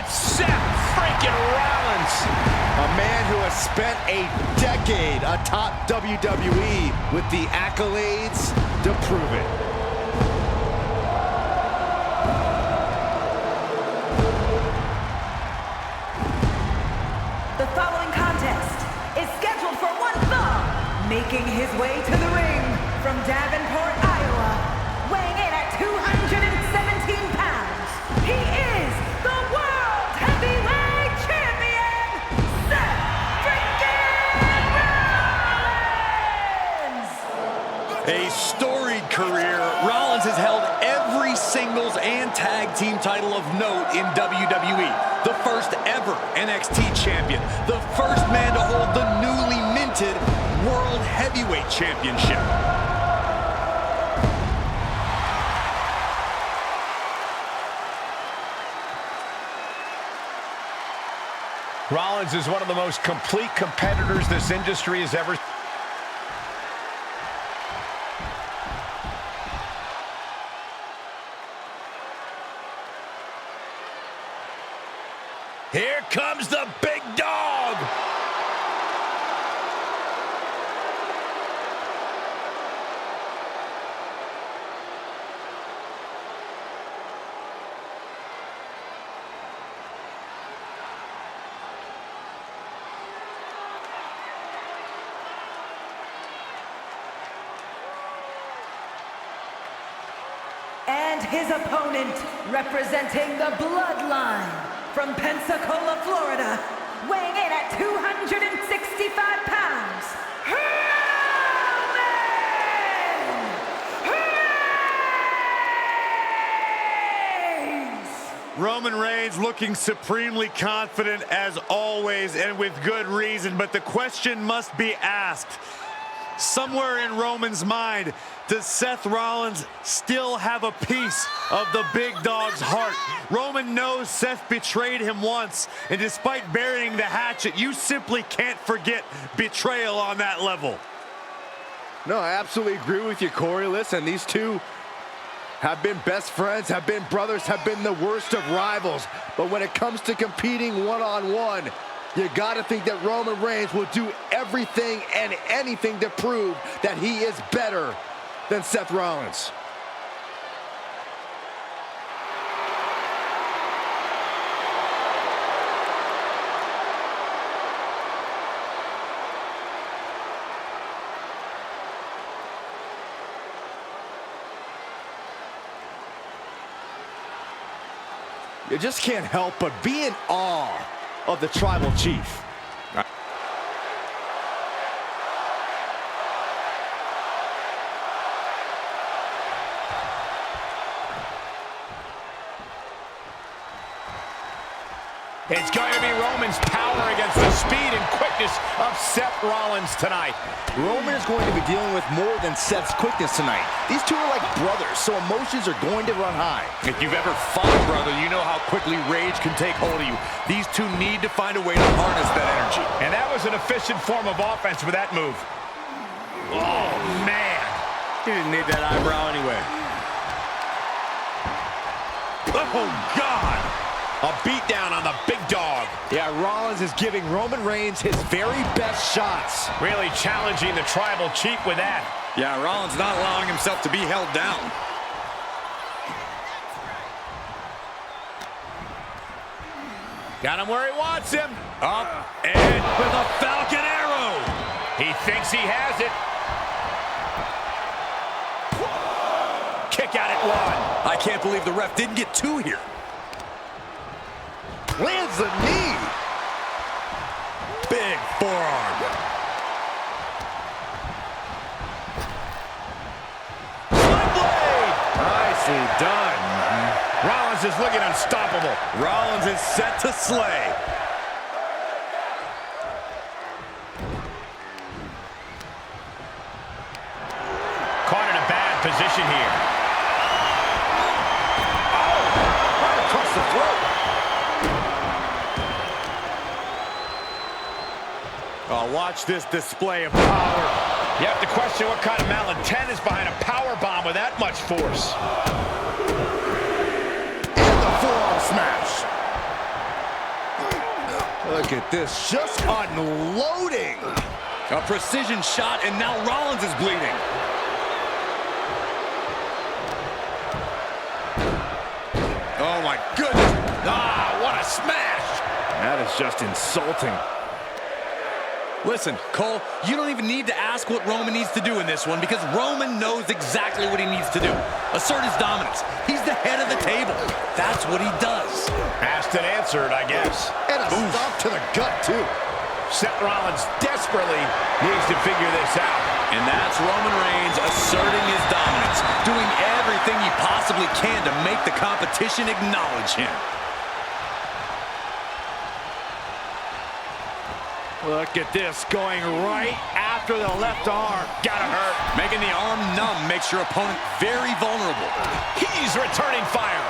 It's Seth freaking Rollins. A man who has spent a decade atop WWE with the accolades to prove it. The following contest is scheduled for one fall. Making his way to the ring from Davenport, Iowa, weighing in at 217 pounds, he is the World Heavyweight Champion, Seth freaking Rollins! A storied career, Rollins has held every singles and tag team title of note in WWE. The first ever NXT champion, the first man to hold the newly minted World Heavyweight Championship. Rollins is one of the most complete competitors this industry has ever. Here comes the big dog. And his opponent, representing the Bloodline, from Pensacola, Florida, weighing in at 265 pounds, Roman Reigns looking supremely confident as always, and with good reason, but the question must be asked. Somewhere in Roman's mind, does Seth Rollins still have a piece of the big dog's heart? Roman knows Seth betrayed him once, and despite burying the hatchet, you simply can't forget betrayal on that level. No, I absolutely agree with you, Corey. Listen, these two have been best friends, have been brothers, have been the worst of rivals. But when it comes to competing one-on-one, you got to think that Roman Reigns will do everything and anything to prove that he is better than Seth Rollins. You just can't help but be in awe of the tribal chief. It's going to be Roman's power against the speed and quickness of Seth Rollins tonight. Roman is going to be dealing with more than Seth's quickness tonight. These two are like brothers, so emotions are going to run high. If you've ever fought a brother, you know how quickly rage can take hold of you. These two need to find a way to harness that energy. And that was an efficient form of offense with that move. Oh, man. He didn't need that eyebrow anyway. Oh, God. A beatdown on the big dog. Yeah, Rollins is giving Roman Reigns his very best shots. Really challenging the tribal chief with that. Yeah, Rollins not allowing himself to be held down. Got him where he wants him. Up and with a Falcon Arrow. He thinks he has it. Kick out at one. I can't believe the ref didn't get two here. Lands the knee. Big forearm. Blade. Nicely done. Rollins is looking unstoppable. Rollins is set to slay. Caught in a bad position here. Oh, right across the throat. Oh, watch this display of power. You have to question what kind of malintent is behind a power bomb with that much force. And the forearm smash. Look at this, just unloading. A precision shot, and now Rollins is bleeding. Oh my goodness. Ah, what a smash. That is just insulting. Listen, Cole, you don't even need to ask what Roman needs to do in this one because Roman knows exactly what he needs to do. Assert his dominance. He's the head of the table. That's what he does. Asked and answered, I guess. And a stomp to the gut, too. Seth Rollins desperately needs to figure this out. And that's Roman Reigns asserting his dominance, doing everything he possibly can to make the competition acknowledge him. Look at this, going right after the left arm. Gotta hurt. Making the arm numb makes your opponent very vulnerable. He's returning fire.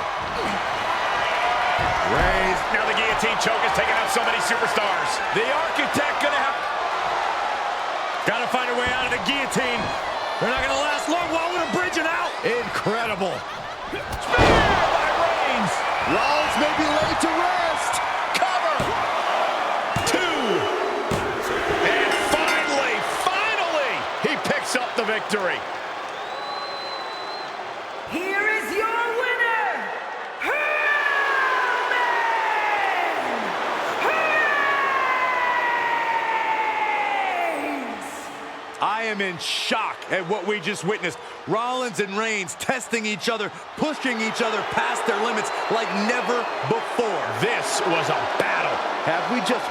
Reigns. Now the guillotine choke is taking out so many superstars. The architect gonna have... Gotta find a way out of the guillotine. They're not gonna last long. While we're bridging out. Incredible. Spear by Reigns. Rollins may be laid to rest. Cover. 2. And finally, he picks up the victory. Here is your winner, Reigns! I am in shock at what we just witnessed. Rollins and Reigns testing each other, pushing each other past their limits like never before. This was a battle. Have we just